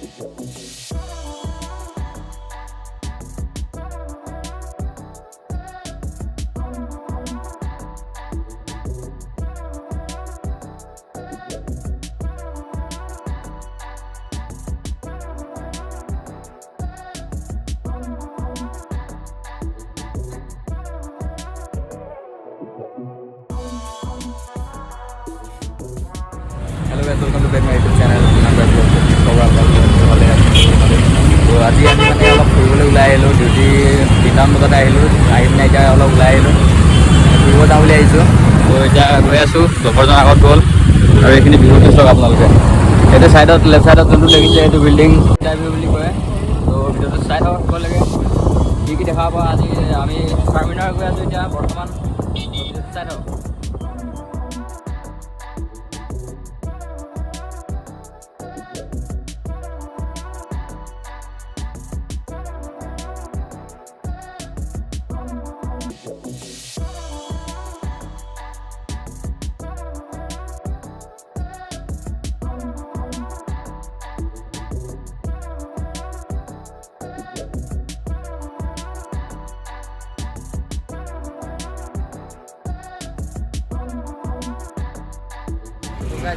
Hello guys, welcome to back my YouTube channel. तो আজি আমি মানে অলপ ফুৰিবলৈ ওলাই আহিলোঁ। ডিউটি 3টামান বজাতে আহিলোঁ, আহি পিনে এতিয়া অলপ ওলাই আহিলোঁ, ফুৰিব যাওঁ বুলি আহিছোঁ। তো এতিয়া গৈ আছোঁ, লগৰজন আগত গ'ল আৰু এইখিনি ভিউ চাওক আপোনালোকে। এইটো ছাইডত লেফ্ট ছাইডত যোনটো দেখিছে এইটো বিল্ডিং ভিউ বুলি কয়। তো ভিডিঅ'টো চাই থাকক সকলোকে, কি দেখা পাব। আজি আমি চাৰমিনাৰ গৈ আছোঁ এতিয়া বৰ্তমান, ভিডিঅ'টো চাই থাকক।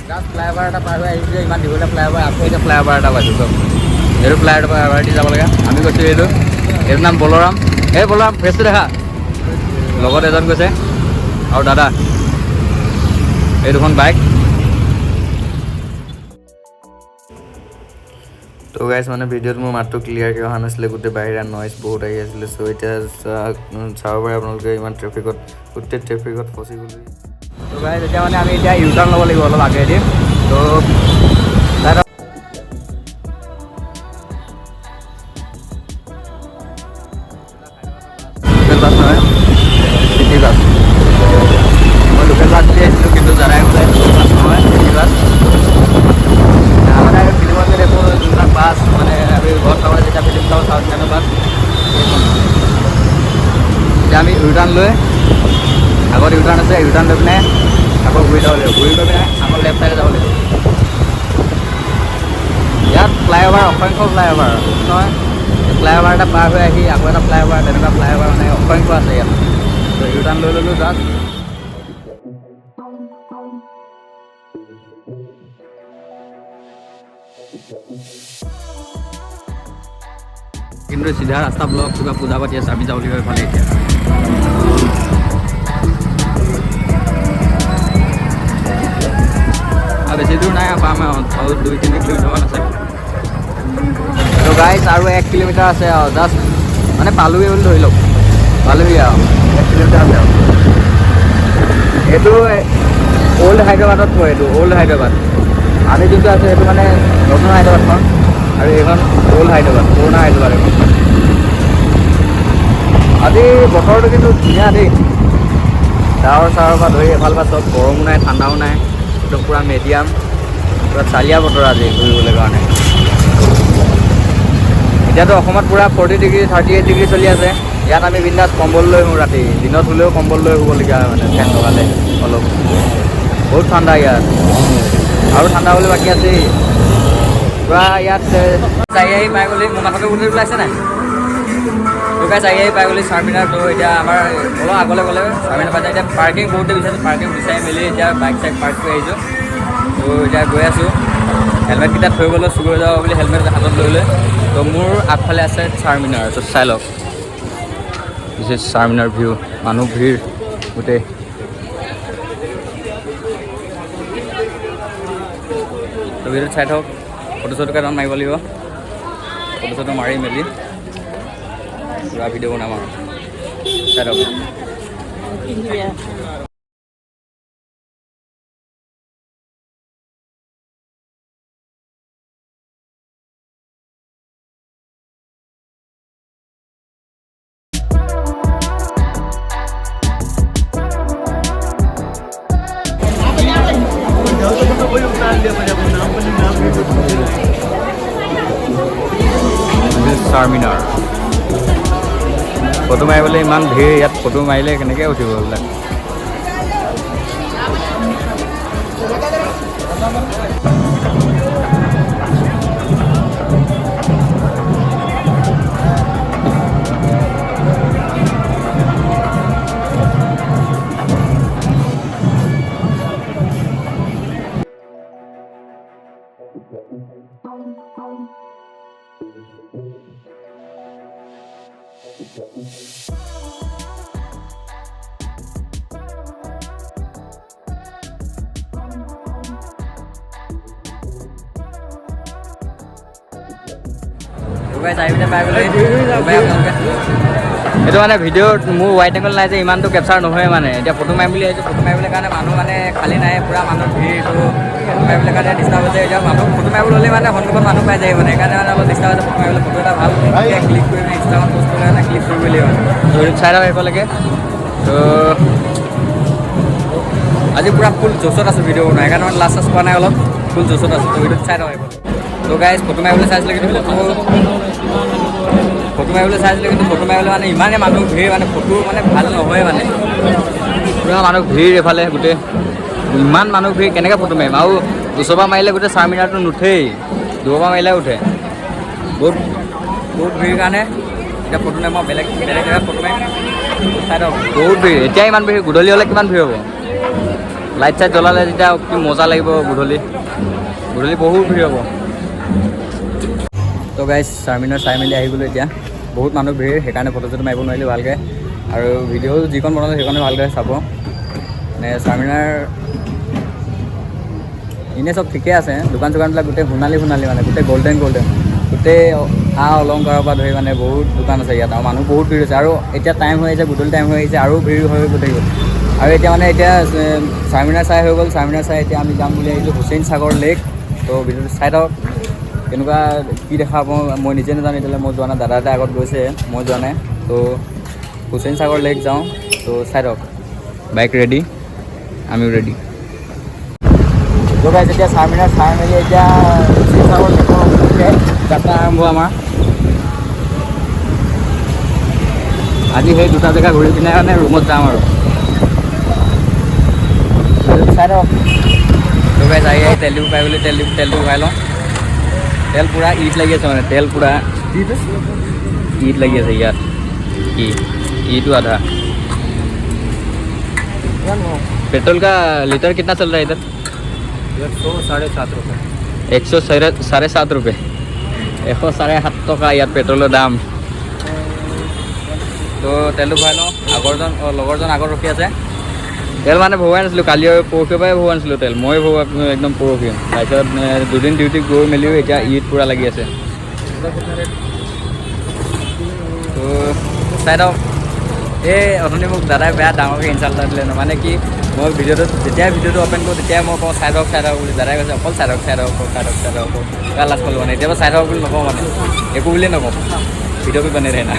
জাষ্ট ফ্লাইঅভাৰ এটা পাৰ হৈ আহিছোঁ, ইমান দীঘলীয়া ফ্লাইঅভাৰ। আকৌ এতিয়া ফ্লাইঅভাৰ এটা পাইছোঁ চব, এইটো ফ্লাইঅভাৰ দি যাব লাগে। আমি গৈছোঁ এইটোৰ নাম বলৰাম। এই বলৰাম ফেচটো দেখা, লগত এজন গৈছে আৰু দাদা, এই দুখন বাইক। তো গাইজ মানে ভিডিঅ'ত মোৰ মাতটো ক্লিয়াৰকৈ অহা নাছিলে, গোটেই বাহিৰা নইজ বহুত আহি আছিলে। চ' এতিয়া চাব পাৰে আপোনালোকে ইমান গোটেই ট্ৰেফিকত ফচি গ'লোঁ। তো গাইজ এতিয়া মানে আমি এতিয়া ইউ টাৰ্ণ ল'ব লাগিব অলপ আগেদি। তো লোকেল বাছ নহয়, চিটি বাছ। মই লোকেল বাছ দি আহিছিলোঁ, কিন্তু জানাই বোলে লোকেল বাছ নহয়, চিটি বাছ। মানে ফিল্মত দেখোঁ যোনবিলাক বাছ, মানে আমি ঘৰত চাবলৈ যেতিয়া ফিল্ম চাওঁ চাউথ ইণ্ডিয়ানৰ বাছ। এতিয়া আমি ইউ টাৰ্ণ লৈ, আগত ইউ টাৰ্ণ আছে, ইউ টাৰ্ণ লৈ পিনে আকৌ ঘূৰি যাব লাগিব, ঘূৰি গৈ পিনে আকৌ লেফ্ট ছাইডে যাব লাগিব। ইয়াত ফ্লাইঅভাৰ, অসংখ্য ফ্লাইঅভাৰ নহয়, ফ্লাইঅভাৰ এটা পাৰ হৈ আহি আকৌ এটা ফ্লাইঅভাৰ, তেনেকুৱা ফ্লাইঅভাৰ মানে অসংখ্য আছে ইয়াত। তো ইউ টাৰ্ণ লৈ ল'লোঁ জাষ্ট। কিন্তু চিধা ৰাস্তা ব্লক, কিবা পূজা পাতি আছে, আমি যাব লাগিব এইফালে এতিয়া। আৰু বেছি দূৰ নাই, পাম আৰু 2-3 কিলোমিটাৰমান আছে। তো গাইজ আৰু 1 কিলোমিটাৰ আছে আৰু, জাষ্ট মানে পালোহি বুলি ধৰি লওক, পালোহি আৰু 1 কিলোমিটাৰ আছে আৰু। এইটো অল্ড হায়দৰাবাদত পৰে, এইটো অল্ড হায়দৰাবাদ। আমি যোনটো আছে সেইটো মানে নতুন হায়দৰাবাদখন, আৰু এইখন অল্ড হায়দৰাবাদ, পুৰণা হায়দৰাবাদ এইখন। আজি বতৰটো কিন্তু ধুনীয়া দেই, ডাৱৰ চাৱৰ পৰা ধৰি এফাল পৰা চব, গৰমো নাই ঠাণ্ডাও নাই, একদম পূৰা মিডিয়াম, পূৰা চালিয়া বতৰ আজি ঘূৰিবলৈ কাৰণে। এতিয়াতো অসমত পূৰা 40 ডিগ্ৰী 38 ডিগ্ৰী চলি আছে। ইয়াত আমি বিন্দাছ কম্বল লৈ শুওঁ ৰাতি, দিনত হ'লেও কম্বল লৈ শুবলগীয়া হয়, মানে ফেন লগালে অলপ। বহুত ঠাণ্ডা ইয়াত, আৰু ঠাণ্ডা হ'বলৈ বাকী আছেই। পূৰা ইয়াত চাৰি আহি পাই গ'লি, মোৰ মাথাটো উঠি ওলাইছে নাই? তোকে চাৰি আহি পাই গ'লি চাৰমিনাৰ। তো এতিয়া আমাৰ অলপ আগলৈ গ'লে চাৰমিনাৰ পাই যায়। এতিয়া পাৰ্কিং বহুতে বিচাৰিছোঁ, পাৰ্কিং বিচাৰি মেলি এতিয়া বাইক চাইক পাৰ্ক কৰি আহিছোঁ। তো এতিয়া গৈ আছোঁ, হেলমেটকেইটা থৈ গ'লোঁ, চুৰ হৈ যাব বুলি হেলমেট হাতত লৈ লৈ। তো মোৰ আগফালে আছে চাৰমিনাৰ, তো চাই লওক। দিছ ইজ চাৰমিনাৰ ভিউ, মানুহ ভিৰ গোটেই। তো ভিডিঅ'টো চাই থাকক, ফটো চটো কেইটামান মাৰিব লাগিব, ফটো চটো মাৰি মেলি পুৰা ভিডিঅ' বনাম আৰু চাই থাকক। চাৰমিনাৰ ফটো মাৰিবলৈ ইমান ভিৰ, ইয়াত ফটো মাৰিলে কেনেকৈ উঠিব এইবিলাক। এইটো মানে ভিডিঅ'ত মোৰ ৱাইড এংগল নাই যে ইমানটো কেপচাৰ নহয় মানে এতিয়া ফটো মাৰিম বুলি আহিছোঁ ফটো মাৰিবলৈ কাৰণে মানুহ মানে খালী নাই পূৰা মানুহ ভিৰটো ফটো মাৰিবলৈ কাৰণে ডিষ্টাৰ্ব হৈছে এতিয়া মানুহ ফটো মাৰিবলৈ হ'লে মানে সন্মুখত মানুহ পাই যায় মানে সেইকাৰণে মানে অলপ ডিষ্টাৰ্ব হৈছে ফটো মাৰিবলৈ ফটো এটা ভাল ক্লিক কৰি মানে ইনষ্টাগ্ৰামত পষ্ট কৰিলে মানে ক্লিক কৰিব লাগিব তো চাই লওক শেষলৈকে তো আজি পূৰা ফুল জোচত আছোঁ ভিডিঅ' বনোৱা সেইকাৰণে মানে লাষ্ট চাষ্ট পোৱা নাই অলপ ফুল জোচত আছোঁ তো ভিডিঅ'ত চাই লওক তো গাইজ ফটো মাৰিবলৈ চাইছিলোঁ কিন্তু ফটো মাৰিবলৈ চাইছিলোঁ কিন্তু ফটো মাৰিবলৈ মানে ইমানেই মানুহ ভিৰ মানে ফটো মানে ভাল নহয় মানে পূৰা মানুহ ভিৰ এইফালে গোটেই ইমান মানুহ ভিৰ কেনেকৈ ফটো মাৰিম আৰু ওচৰৰ পৰা মাৰিলে গোটেই চাৰমিনাৰটো নুঠেই দূৰৰ পৰা মাৰিলে উঠে বহুত ভিৰ কাৰণে এতিয়া ফটো নাই মই বেলেগ জেগাত ফটো মাৰিম চাই দিয়ক বহুত ভিৰ এতিয়া ইমান ভিৰ গধূলি হ'লে কিমান ভিৰ হ'ব লাইট চাইট জ্বলালে তেতিয়া কি মজা লাগিব গধূলি বহুত ভিৰ হ'ব তো গাইজ চাৰমিনাৰ চাই মেলি আহি গ'লোঁ এতিয়া বহুত মানুহ ভিৰ সেইকাৰণে ফটো চটো মাৰিব নোৱাৰিলোঁ ভালকৈ আৰু ভিডিঅ' যিখন বনালোঁ সেইখনে ভালকৈ চাব মানে চাৰমিনাৰ এনেই চব ঠিকে আছে দোকান চোকানবিলাক গোটেই সোণালী মানে গোটেই গল্ডেন গোটেই অলংকাৰৰ পৰা ধৰি মানে বহুত দোকান আছে ইয়াত আৰু মানুহ বহুত ভিৰ হৈছে আৰু এতিয়া টাইম হৈ আহিছে গধূলি টাইম হৈ আহিছে আৰু ভিৰ হৈ গোটেই আৰু এতিয়া মানে এতিয়া চাৰমিনাৰ চাই হৈ গ'ল চাৰমিনাৰ চাই এতিয়া আমি যাম বুলি আহিছোঁ হুছেইন সাগৰ লেক তো ভিডিঅ'টো চাই থাকক কেনেকুৱা কি দেখা পাওঁ মই নিজে নাজানো এতিয়ালৈ মই যোৱা নাই দাদা এটা আগত গৈছে মই যোৱা নাই তো হুছেইন সাগৰ লেক যাওঁ তো চাই থাকক বাইক ৰেডি আমিও ৰেডি তো গাইজ এতিয়া চাৰমিনাৰ চাই মেলি এতিয়া হুছেইন সাগৰ লেকৰ যাত্ৰা আৰম্ভ আমাৰ আজি সেই দুটা জেগা ঘূৰি পিনে মানে ৰুমত যাম আৰু চাই থাকক তো গাইজ আহি তেলটো পাই বুলি তেলটো ভৰাই লওঁ তেল पूरा ईट लगी আছে মানে তেল पूरा ईट लगी আছে ইয়াত ईटू आधा पेट्रोल का लीटर कितना चल रहा है इधर 107 रुपये 107 টকা ইয়াত পেট্ৰলৰ দাম তো তেলটো ভৰাই লওঁ লগৰজন আগত ৰখি আছে তেল মানে ভৰোৱাই নাছিলোঁ কালি পৰহিৰ পৰাই ভৰোৱা নাছিলোঁ তেল মই ভৰোৱা একদম পৰহি তাৰপিছত দুদিন ডিউটি গৈ মেলিও এতিয়া ঈদ পূৰা লাগি আছে তো চাই দিয়ক এই অথনি মোক দাদাই বেয়া ডাঙৰকৈ ইনচাল্ট এটা দিলে মানে কি মই যেতিয়াই ভিডিঅ'টো অ'পেন কৰোঁ তেতিয়াই মই কওঁ চাই দিয়ক বুলি দাদাই কৈছে অকল চাই দিয়ক বেয়া লাজ পালোঁ মানে এতিয়াবা চাই দিয়ক বুলি নকওঁ মানে একো বুলিয়ে নকওঁ ভিডিঅ' বি বনে ৰহে না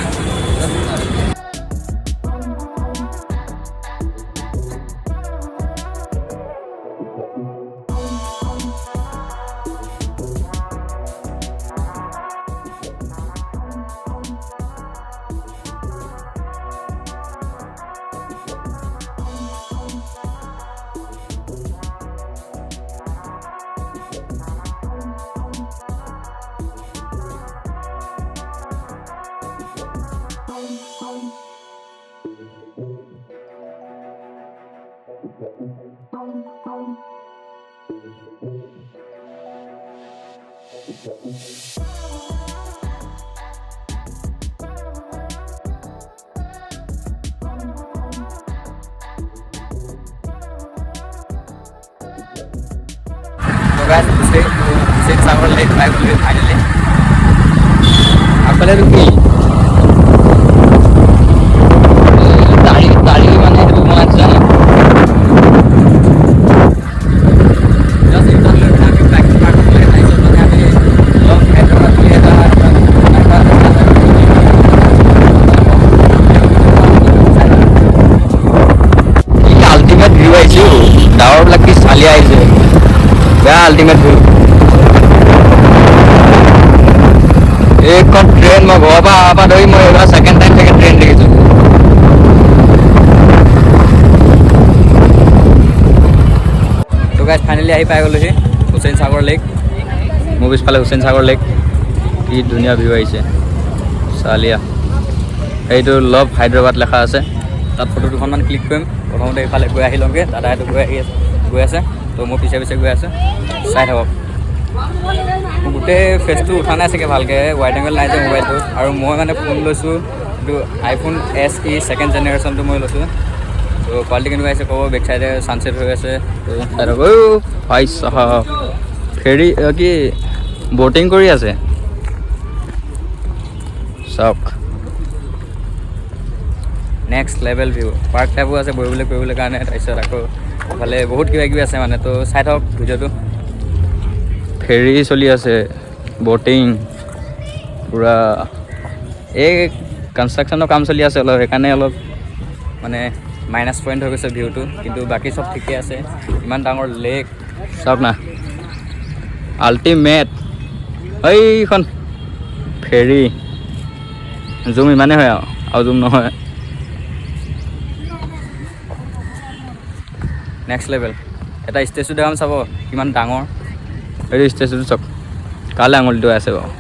হুছেইন সাগৰ লেক পাই গ'লোঁ ফাইনেলি আগফালে কি দাঢ়ি মানে সেইটো মই জানো আল্টিমেট ভিউ আহিছোঁ ডাৱৰবিলাক কি চালি আহিছে বেয়া আল্টিমেট ভিউ এইখন ট্ৰেইন মই ঘৰৰ পৰা অহাৰ পৰা ধৰি মই এইবাৰ ছেকেণ্ড টাইম চাগে ট্ৰেইন দেখিছোঁ তো গাইজ ফাইনেলি আহি পাই গ'লোহি হুছেইন সাগৰ লেক মোৰ পিছফালে হুছেইন সাগৰ লেক কি ধুনীয়া ভিউ আহিছে চালিয়া এইটো লভ হায়দৰাবাদ লেখা আছে তাত ফটো দুখনমান ক্লিক কৰিম প্ৰথমতে এইফালে গৈ আহি লওঁগৈ দাদাইটো গৈ আছে তো মোৰ পিছে গৈ আছে চাই থাকক গোটেই ফেচটো উঠা নাই চাগে ভালকৈ, ৱাইড এংগল নাই যে মোবাইলটো। আৰু মই মানে ফোন লৈছোঁ এইটো আইফোন SE 2nd জেনেৰেশ্যনটো মই লৈছোঁ। তো কোৱালিটি কেনেকুৱা আহিছে ক'ব। বেক চাইডে ছানছেট হৈ আছে। তো ভাই চাহাব ফেৰী কি ব'টিং কৰি আছে চাওক। Next level view. পাৰ্ক টাইপো আছে বহিবলৈ কৰিবলৈ কাৰণে। তাৰপিছত আকৌ ইফালে বহুত কিবা কিবি আছে মানে। তো চাই থাকক ভিডিঅ'টো। ফেৰী চলি আছে, ব'টিং পূৰা। এই কনষ্ট্ৰাকশ্যনৰ কাম চলি আছে অলপ, সেইকাৰণে অলপ মানে মাইনাছ পইণ্ট হৈ গৈছে ভিউটো। কিন্তু বাকী চব ঠিকে আছে। ইমান ডাঙৰ লেক চাওক না, আল্টিমেট। এইখন ফেৰী জুম ইমানেই হয় আৰু জুম নহয়। Next level. এটা ষ্টেচু দেখাম চাব কিমান ডাঙৰ। এইটো ষ্টেচুটো চাওক, কালৈ আঙুলিটো আছে বাৰু।